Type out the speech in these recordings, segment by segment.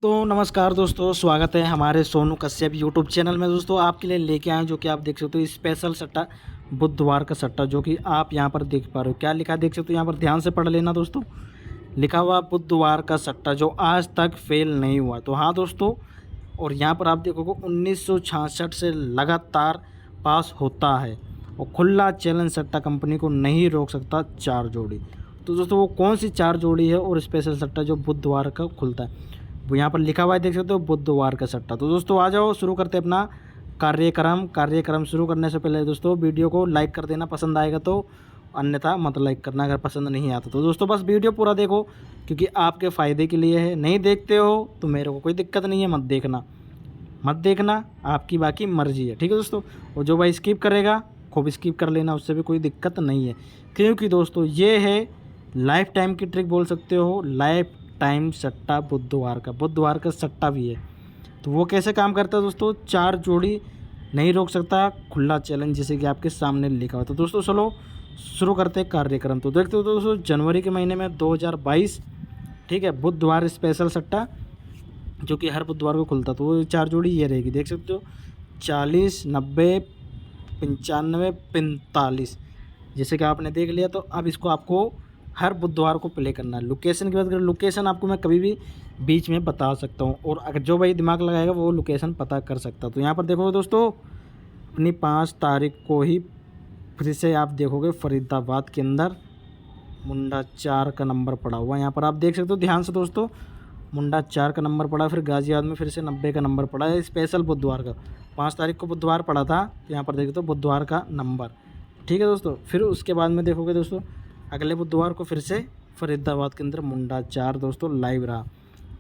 तो नमस्कार दोस्तों, स्वागत है हमारे सोनू कश्यप यूट्यूब चैनल में। दोस्तों आपके लिए लेके आए जो कि आप देख सकते हो स्पेशल सट्टा, बुधवार का सट्टा जो कि आप यहां पर देख पा रहे हो। क्या लिखा है देख सकते हो, यहां पर ध्यान से पढ़ लेना दोस्तों। लिखा हुआ बुधवार का सट्टा जो आज तक फेल नहीं हुआ। तो हाँ दोस्तों, और यहाँ पर आप देखोगे 1966 से लगातार पास होता है और खुला चैलेंज सट्टा कंपनी को नहीं रोक सकता। 4 जोड़ी। तो दोस्तों वो कौन सी 4 जोड़ी है और स्पेशल सट्टा जो बुधवार का खुलता है, वो यहाँ पर लिखा हुआ है देख सकते हो, बुधवार का सट्टा। तो दोस्तों आ जाओ, शुरू करते हैं अपना कार्यक्रम शुरू करने से पहले दोस्तों वीडियो को लाइक कर देना पसंद आएगा तो, अन्यथा मत लाइक करना अगर पसंद नहीं आता। तो दोस्तों बस वीडियो पूरा देखो क्योंकि आपके फ़ायदे के लिए है। नहीं देखते हो तो मेरे को कोई दिक्कत नहीं है, मत देखना, आपकी बाकी मर्जी है, ठीक है दोस्तों। और जो भाई स्किप करेगा खूब स्किप कर लेना, उससे भी कोई दिक्कत नहीं है। क्योंकि दोस्तों ये है लाइफ टाइम की ट्रिक बोल सकते हो, लाइफ टाइम सट्टा बुधवार का सट्टा भी है। तो वो कैसे काम करता है दोस्तों, 4 जोड़ी नहीं रोक सकता खुला चैलेंज, जैसे कि आपके सामने लिखा हुआ। तो दोस्तों चलो शुरू करते हैं कार्यक्रम। तो देखते हो दोस्तों जनवरी के महीने में 2022, ठीक है, बुधवार स्पेशल सट्टा जो कि हर बुधवार को खुलता। तो वो 4 जोड़ी ये रहेगी देख सकते हो, 40, 90, 95, 45। जैसे कि आपने देख लिया। तो अब इसको आपको हर बुधवार को प्ले करना है। लोकेशन की बात करें, लोकेशन आपको मैं कभी भी बीच में बता सकता हूँ, और अगर जो भाई दिमाग लगाएगा वो लोकेशन पता कर सकता। तो यहाँ पर देखोगे दोस्तों, अपनी 5 तारीख को ही फिर से आप देखोगे फरीदाबाद के अंदर मुंडा 4 का नंबर पड़ा हुआ। यहाँ पर आप देख सकते हो ध्यान से दोस्तों, मुंडा 4 का नंबर पड़ा। फिर गाजियाबाद में फिर से 90 का नंबर पड़ा है, स्पेशल बुधवार का। 5 तारीख को बुधवार पड़ा था, तो यहाँ पर देख सकते हो बुधवार का नंबर, ठीक है दोस्तों। फिर उसके बाद में देखोगे दोस्तों, अगले बुधवार को फिर से फरीदाबाद के अंदर मुंडा 4 दोस्तों लाइव रहा,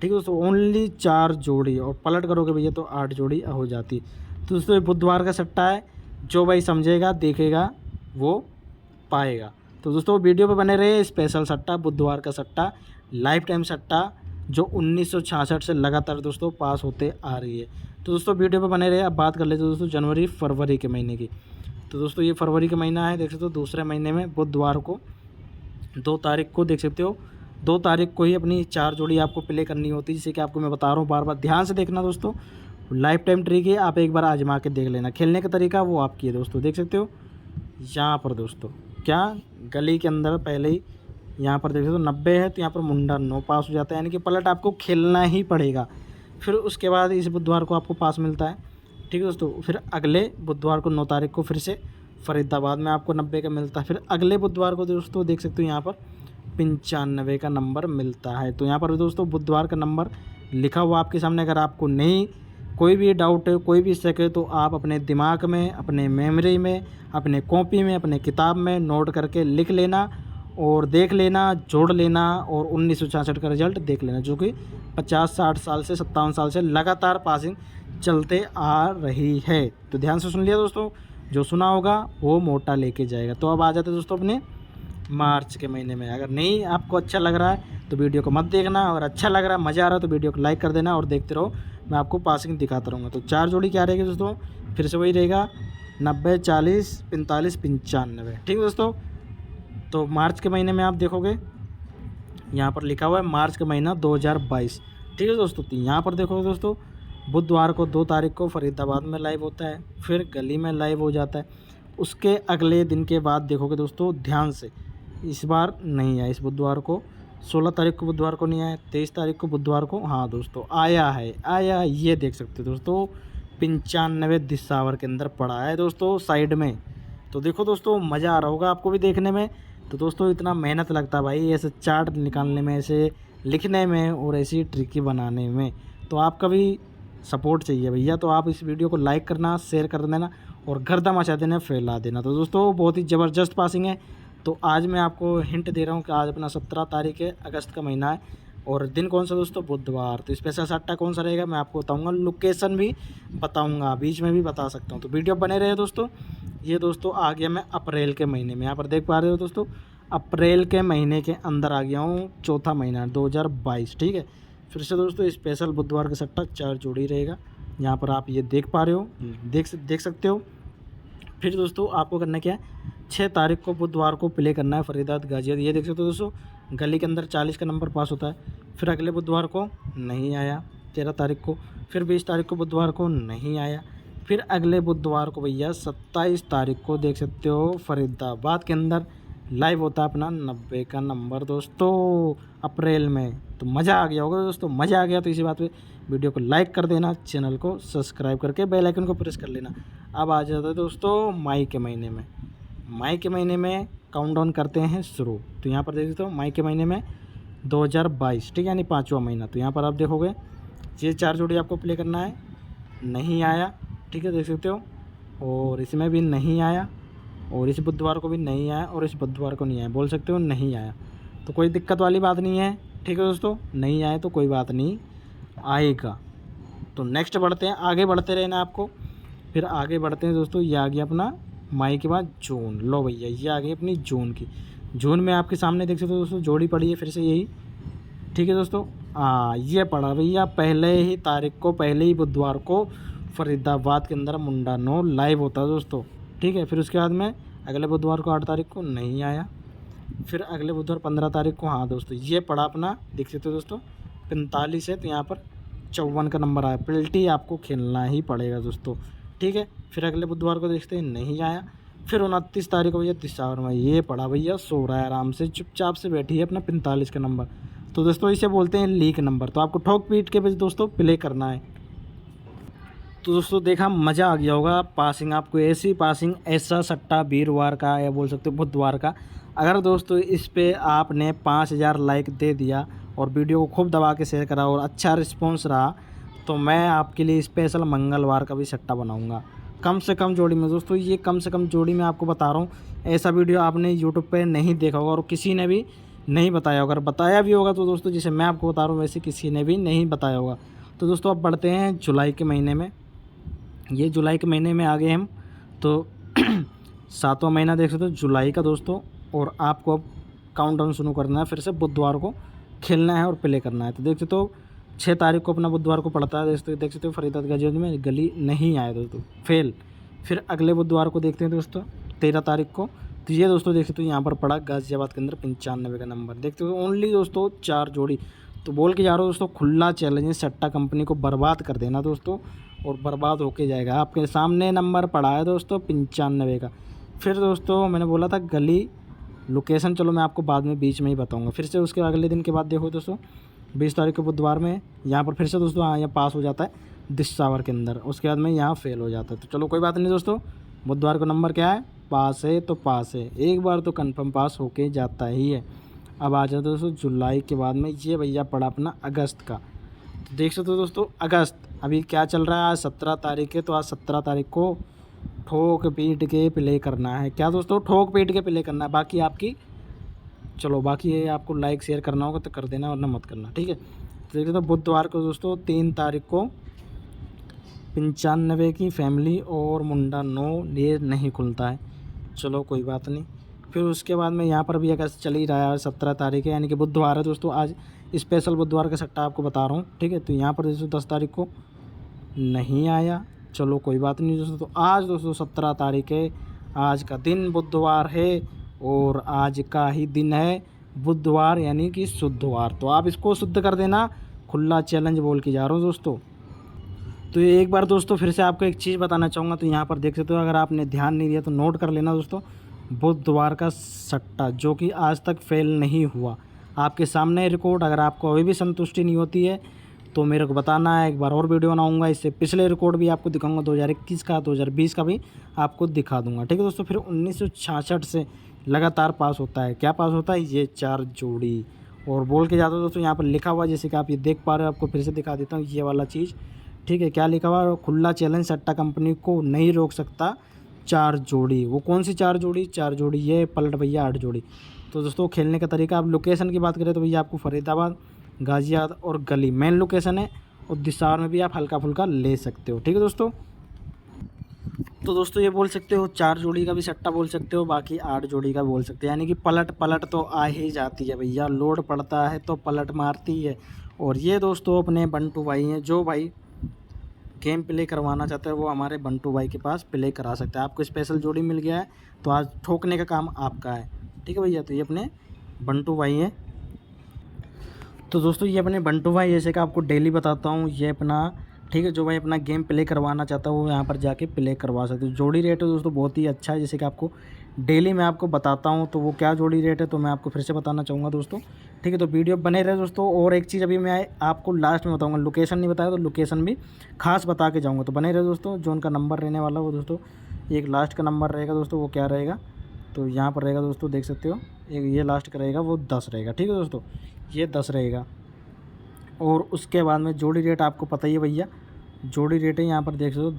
ठीक है दोस्तों। ओनली 4 जोड़ी, और पलट करोगे भैया तो 8 जोड़ी हो जाती। तो दोस्तों ये बुधवार का सट्टा है, जो भाई समझेगा देखेगा वो पाएगा। तो दोस्तों वीडियो पे बने रहे। स्पेशल सट्टा, बुधवार का सट्टा, लाइफ टाइम सट्टा जो 1966 से लगातार दोस्तों पास होते आ रही है। तो दोस्तों वीडियो पे बने रहे। अब बात कर लेते हैं दोस्तों जनवरी फरवरी के महीने की। तो दोस्तों ये फरवरी का महीना है, देख सकते हो दूसरे महीने में बुधवार को 2 तारीख को देख सकते हो, 2 तारीख को ही अपनी 4 जोड़ी आपको प्ले करनी होती है, जैसे कि आपको मैं बता रहा हूँ। बार बार ध्यान से देखना दोस्तों, लाइफ टाइम ट्रिक है, आप एक बार आजमा के देख लेना। खेलने का तरीका वो आपकी है दोस्तों, देख सकते हो यहाँ पर दोस्तों, क्या गली के अंदर पहले ही यहाँ पर देख सकते हो 90 है, तो यहाँ पर मुंडा 9 पास हो जाता है, यानी कि पलट आपको खेलना ही पड़ेगा। फिर उसके बाद इस बुधवार को आपको पास मिलता है, ठीक है दोस्तों। फिर अगले बुधवार को 9 तारीख को फिर से फरीदाबाद में आपको 90 का मिलता है। फिर अगले बुधवार को दोस्तों देख सकते हो यहाँ पर 95 का नंबर मिलता है। तो यहाँ पर दोस्तों बुधवार का नंबर लिखा हुआ आपके सामने। अगर आपको नहीं कोई भी डाउट है, कोई भी शक है, तो आप अपने दिमाग में, अपने मेमोरी में, अपने कॉपी में, अपने किताब में नोट करके लिख लेना और देख लेना, जोड़ लेना, और 1966 का रिजल्ट देख लेना, जो कि 50-60 साल से 57 साल से लगातार पासिंग चलते आ रही है। तो ध्यान से सुन लिया दोस्तों, जो सुना होगा वो मोटा लेके जाएगा। तो अब आ जाते दोस्तों अपने मार्च के महीने में। अगर नहीं आपको अच्छा लग रहा है तो वीडियो को मत देखना, और अच्छा लग रहा है, मज़ा आ रहा है तो वीडियो को लाइक कर देना और देखते रहो, मैं आपको पासिंग दिखाता रहूँगा। तो 4 जोड़ी क्या रहेगी दोस्तों, फिर से वही रहेगा 90, 40, 45, 95, ठीक है दोस्तों। तो मार्च के महीने में आप देखोगे यहाँ पर लिखा हुआ है मार्च का महीना 2022, ठीक है दोस्तों। तो यहाँ पर देखोगे दोस्तों, बुधवार को 2 तारीख को फरीदाबाद में लाइव होता है, फिर गली में लाइव हो जाता है। उसके अगले दिन के बाद देखोगे दोस्तों ध्यान से, इस बार नहीं आया, इस बुधवार को 16 तारीख को बुधवार को नहीं आया, 23 तारीख को बुधवार को हाँ दोस्तों आया, ये देख सकते हो दोस्तों 95 दिसावर के अंदर पड़ा है दोस्तों साइड में। तो देखो दोस्तों मज़ा आ रहा होगा आपको भी देखने में। तो दोस्तों इतना मेहनत लगता है भाई ऐसे चार्ट निकालने में, ऐसे लिखने में, और ऐसी ट्रिकी बनाने में। तो आपका भी सपोर्ट चाहिए भैया। तो आप इस वीडियो को लाइक करना, शेयर कर देना, और गर्दा मचा देना, फैला देना। तो दोस्तों बहुत ही ज़बरदस्त पासिंग है। तो आज मैं आपको हिंट दे रहा हूँ कि आज अपना 17 तारीख है, अगस्त का महीना है, और दिन कौन सा दोस्तों, बुधवार। तो स्पेशल सट्टा कौन सा रहेगा मैं आपको बताऊँगा, लोकेशन भी बताऊँगा, बीच में भी बता सकता हूँ। तो वीडियो बने रहे दोस्तों। ये दोस्तों आ गया मैं अप्रैल के महीने में, यहाँ पर देख पा रहे हो दोस्तों, अप्रैल के महीने के अंदर आ गया हूँ, चौथा महीना 2022, ठीक है। फिर से दोस्तों स्पेशल बुधवार का सट्टा 4 जोड़ी रहेगा, यहाँ पर आप ये देख पा रहे हो, देख सकते हो। फिर दोस्तों आपको करना क्या है, 6 तारीख को बुधवार को प्ले करना है फरीदाबाद गाजियाबाद, ये देख सकते हो दोस्तों, गली के अंदर 40 का नंबर पास होता है। फिर अगले बुधवार को नहीं आया, 13 तारीख को। फिर 20 तारीख को बुधवार को नहीं आया। फिर अगले बुधवार को भैया 27 तारीख को देख सकते हो फरीदाबाद के अंदर लाइव होता है अपना 90 का नंबर दोस्तों अप्रैल में। तो मज़ा आ गया होगा दोस्तों, मज़ा आ गया तो इसी बात पे वीडियो को लाइक कर देना, चैनल को सब्सक्राइब करके बेल आइकन को प्रेस कर लेना। अब आ जाता है दोस्तों मई के महीने में। मई के महीने में काउंटडाउन करते हैं शुरू। तो यहाँ पर देख सकते हो मई के महीने में 2022, ठीक है, यानी 5वां महीना। तो यहाँ पर आप देखोगे ये 4 जोड़ी आपको प्ले करना है, नहीं आया, ठीक है, देख सकते हो। और इसमें भी नहीं आया, और इस बुधवार को भी नहीं आया, और इस बुधवार को नहीं आया, बोल सकते हो नहीं आया। तो कोई दिक्कत वाली बात नहीं है, ठीक है दोस्तों, नहीं आए तो कोई बात नहीं, आएगा। तो नेक्स्ट बढ़ते हैं, आगे बढ़ते रहना आपको। फिर आगे बढ़ते हैं दोस्तों, ये आ गया अपना मई के बाद जून। लो भैया ये आ गई अपनी जून की। जून में आपके सामने देख सकते हो दोस्तों जोड़ी पड़ी है फिर से यही, ठीक है दोस्तों। ये पड़ा भैया पहले ही तारीख को, पहले ही बुधवार को फरीदाबाद के अंदर मुंडा 9 लाइव होता है दोस्तों, ठीक है। फिर उसके बाद में अगले बुधवार को 8 तारीख को नहीं आया। फिर अगले बुधवार 15 तारीख को, हाँ दोस्तों ये पड़ा अपना, देख सकते हो दोस्तों 45 है, तो यहाँ पर 54 का नंबर आया। पेल्टी आपको खेलना ही पड़ेगा दोस्तों, ठीक है। फिर अगले बुधवार को देखते हैं नहीं आया। फिर 29 तारीख को भैया दिसंबर में ये पड़ा भैया, सो रहा है आराम से, चुपचाप से बैठी है अपना 45 का नंबर। तो दोस्तों इसे बोलते हैं लीक नंबर। तो आपको ठोक पीट के बस दोस्तों प्ले करना है। तो दोस्तों देखा, मज़ा आ गया होगा। पासिंग आपको ऐसी पासिंग, ऐसा सट्टा वीरवार का या बोल सकते हो बुधवार का। अगर दोस्तों इस पे आपने 5000 लाइक दे दिया और वीडियो को खूब दबा के शेयर करा और अच्छा रिस्पॉन्स रहा, तो मैं आपके लिए स्पेशल मंगलवार का भी सट्टा बनाऊंगा, कम से कम जोड़ी में दोस्तों। ये कम से कम जोड़ी में आपको बता रहा हूँ, ऐसा वीडियो आपने यूट्यूब पे नहीं देखा होगा और किसी ने भी नहीं बताया होगा। अगर बताया भी होगा तो दोस्तों जैसे मैं आपको बता रहा हूँ वैसे किसी ने भी नहीं बताया होगा। तो दोस्तों अब बढ़ते हैं जुलाई के महीने में। ये जुलाई के महीने में आ गए हम, तो 7वां महीना देख सकते हो जुलाई का दोस्तों। और आपको अब काउंटडाउन शुरू करना है, फिर से बुधवार को खेलना है और प्ले करना है। तो देख सकते हो 6 तारीख को अपना बुधवार को पड़ता है, देख सकते हो फरीदाबाद गाजियाबाद में गली नहीं आया दोस्तों, फेल। फिर अगले बुधवार को देखते हैं दोस्तों 13 तारीख को। तो ये दोस्तों देख सकते हो यहाँ पर पड़ा गाजियाबाद के अंदर 95 का नंबर, देखते हो ओनली दोस्तों 4 जोड़ी। तो बोल के जा रहा हूँ दोस्तों, खुला चैलेंज है, सट्टा कंपनी को बर्बाद कर देना दोस्तों, और बर्बाद होके जाएगा। आपके सामने नंबर पड़ा है दोस्तों 95 का। फिर दोस्तों मैंने बोला था गली लोकेशन, चलो मैं आपको बाद में बीच में ही बताऊंगा। फिर से उसके अगले दिन के बाद देखो दोस्तों 20 तारीख को बुधवार में यहाँ पर फिर से दोस्तों यहाँ पास हो जाता है दिसंबर के अंदर, उसके बाद में यहाँ फेल हो जाता है। तो चलो कोई बात नहीं दोस्तों, बुधवार को नंबर क्या है, पास है तो पास है, एक बार तो कंफर्म पास होके जाता ही है। अब आ जाता दोस्तों जुलाई के बाद में, ये भैया पड़ा अपना अगस्त का। तो देख सकते हो दोस्तों अगस्त अभी क्या चल रहा है, आज 17 तारीख है, तो आज 17 तारीख को ठोक पीट के प्ले करना है। क्या दोस्तों, ठोक पीट के प्ले करना है। बाकी आपकी, चलो बाकी ये आपको लाइक शेयर करना होगा तो कर देना, वरना मत करना, ठीक है। तो देखिए तो बुधवार को दोस्तों 3 तारीख को 95 की फैमिली और मुंडा 9 ये नहीं खुलता है, चलो कोई बात नहीं। फिर उसके बाद में यहाँ पर भी अगस्त चल ही रहा है, 17 तारीख है, यानी कि बुधवार है दोस्तों। आज स्पेशल बुधवार का सट्टा आपको बता रहा हूँ, ठीक है। तो यहाँ पर दोस्तों 10 तारीख को नहीं आया, चलो कोई बात नहीं दोस्तों। तो आज दोस्तों 17 तारीख है, आज का दिन बुधवार है, और आज का ही दिन है बुधवार यानी कि शुद्धवार। तो आप इसको शुद्ध कर देना, खुला चैलेंज बोल के जा रहा हूँ दोस्तों। तो ये एक बार दोस्तों फिर से आपको एक चीज़ बताना चाहूँगा। तो यहाँ पर देख सकते हो, अगर आपने ध्यान नहीं दिया तो नोट कर लेना दोस्तों, बुधवार का सट्टा जो कि आज तक फेल नहीं हुआ, आपके सामने रिकॉर्ड। अगर आपको अभी भी संतुष्टि नहीं होती है तो मेरे को बताना है, एक बार और वीडियो बनाऊंगा, इससे पिछले रिकॉर्ड भी आपको दिखाऊंगा, 2021 का 2020 का भी आपको दिखा दूंगा, ठीक है दोस्तों। फिर 1966 से लगातार पास होता है, क्या पास होता है, ये 4 जोड़ी। और बोल के जाता हूँ दोस्तों, यहाँ पर लिखा हुआ जैसे कि आप ये देख पा रहे हो, आपको फिर से दिखा देता हूँ ये वाला चीज़, ठीक है। क्या लिखा हुआ है, खुला चैलेंज, सट्टा कंपनी को नहीं रोक सकता, 4 जोड़ी। वो कौन सी 4 जोड़ी, 4 जोड़ी ये पलट भैया 8 जोड़ी। तो दोस्तों खेलने का तरीका, आप लोकेशन की बात करें तो भैया आपको फरीदाबाद, गाजियाबाद और गली मेन लोकेशन है, और दिसार में भी आप हल्का फुल्का ले सकते हो, ठीक है दोस्तों। तो दोस्तों ये बोल सकते हो 4 जोड़ी का भी सट्टा बोल सकते हो, बाकी 8 जोड़ी का बोल सकते हो, यानी कि पलट तो आ ही जाती है भैया, लोड पड़ता है तो पलट मारती है। और ये दोस्तों अपने बंटू भाई हैं, जो भाई गेम प्ले करवाना चाहता है वो हमारे बंटू भाई के पास प्ले करा सकता है। आपको स्पेशल जोड़ी मिल गया है तो आज ठोकने का काम आपका है, ठीक है भैया। तो ये अपने बंटू भाई हैं। तो दोस्तों ये अपने बंटू भाई जैसे कि आपको डेली बताता हूँ, ये अपना ठीक है, जो भाई अपना गेम प्ले करवाना चाहता है वो यहाँ पर जाके प्ले करवा सकते हो। जोड़ी रेट है दोस्तों बहुत ही अच्छा है, जैसे कि आपको डेली मैं आपको बताता हूँ। तो वो क्या जोड़ी रेट है तो मैं आपको फिर से बताना चाहूँगा दोस्तों, ठीक है। तो वीडियो बने रहे दोस्तों। और एक चीज़ अभी मैं आपको लास्ट में बताऊँगा, लोकेशन नहीं बताया तो लोकेशन भी खास बता के जाऊँगा, तो बने रहे दोस्तों। जो उनका नंबर रहने वाला वो दोस्तों एक लास्ट का नंबर रहेगा दोस्तों, वो क्या रहेगा तो यहाँ पर रहेगा दोस्तों, देख सकते हो एक ये लास्ट का रहेगा, वो 10 रहेगा, ठीक है दोस्तों, ये 10 रहेगा। और उसके बाद में जोड़ी रेट आपको पता ही है भैया, जोड़ी रेट है यहाँ पर देख सकते हो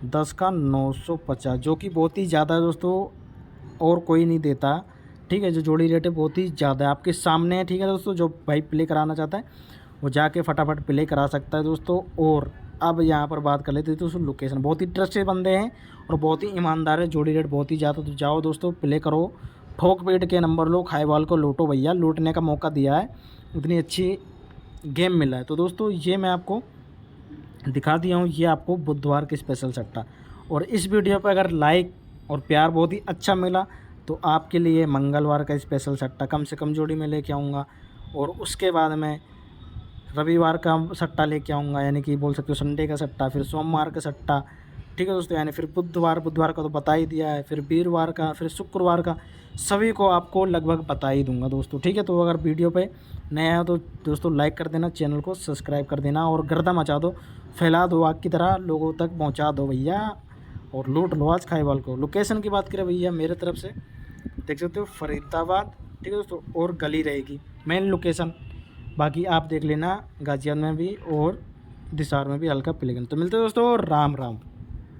10 का 950, जो कि बहुत ही ज़्यादा है दोस्तों, और कोई नहीं देता, ठीक है। जो जोड़ी रेट है बहुत ही ज़्यादा है, आपके सामने है, ठीक है दोस्तों। जो भाई प्ले कराना चाहता है वो जाके फटाफट प्ले करा सकता है दोस्तों। और अब यहाँ पर बात कर लेते हैं दोस्तों लोकेशन, बहुत ही ट्रस्टेड बंदे हैं और बहुत ही ईमानदार है, जोड़ी रेट बहुत ही ज़्यादा। तो जाओ दोस्तों प्ले करो, ठोक पीट के नंबर लो, खाईवाल को लूटो भैया, लूटने का मौका दिया है, इतनी अच्छी गेम मिला है। तो दोस्तों ये मैं आपको दिखा दिया हूँ, ये आपको बुधवार के स्पेशल सट्टा। और इस वीडियो पर अगर लाइक और प्यार बहुत ही अच्छा मिला तो आपके लिए मंगलवार का स्पेशल सट्टा कम से कम जोड़ी में लेके आऊँगा। और उसके बाद में रविवार का सट्टा लेके आऊँगा, यानी कि बोल सकते हो संडे का सट्टा, फिर सोमवार का सट्टा, ठीक है दोस्तों। यानी फिर बुधवार का तो बता ही दिया है, फिर वीरवार का, फिर शुक्रवार का, सभी को आपको लगभग बता ही दूंगा दोस्तों, ठीक है। तो अगर वीडियो पे नया है तो दोस्तों लाइक कर देना, चैनल को सब्सक्राइब कर देना और गर्दा मचा दो, फैला दो, आग की तरह लोगों तक पहुंचा दो भैया, और लूट लो आज खाईवाल को। लोकेशन की बात करें भैया मेरे तरफ से देख सकते हो फरीदाबाद, ठीक है दोस्तों, और गली रहेगी मेन लोकेशन, बाकी आप देख लेना गाजियाबाद में भी और दिसार में भी हल्का प्लेगन। तो मिलते हैं दोस्तों, राम राम।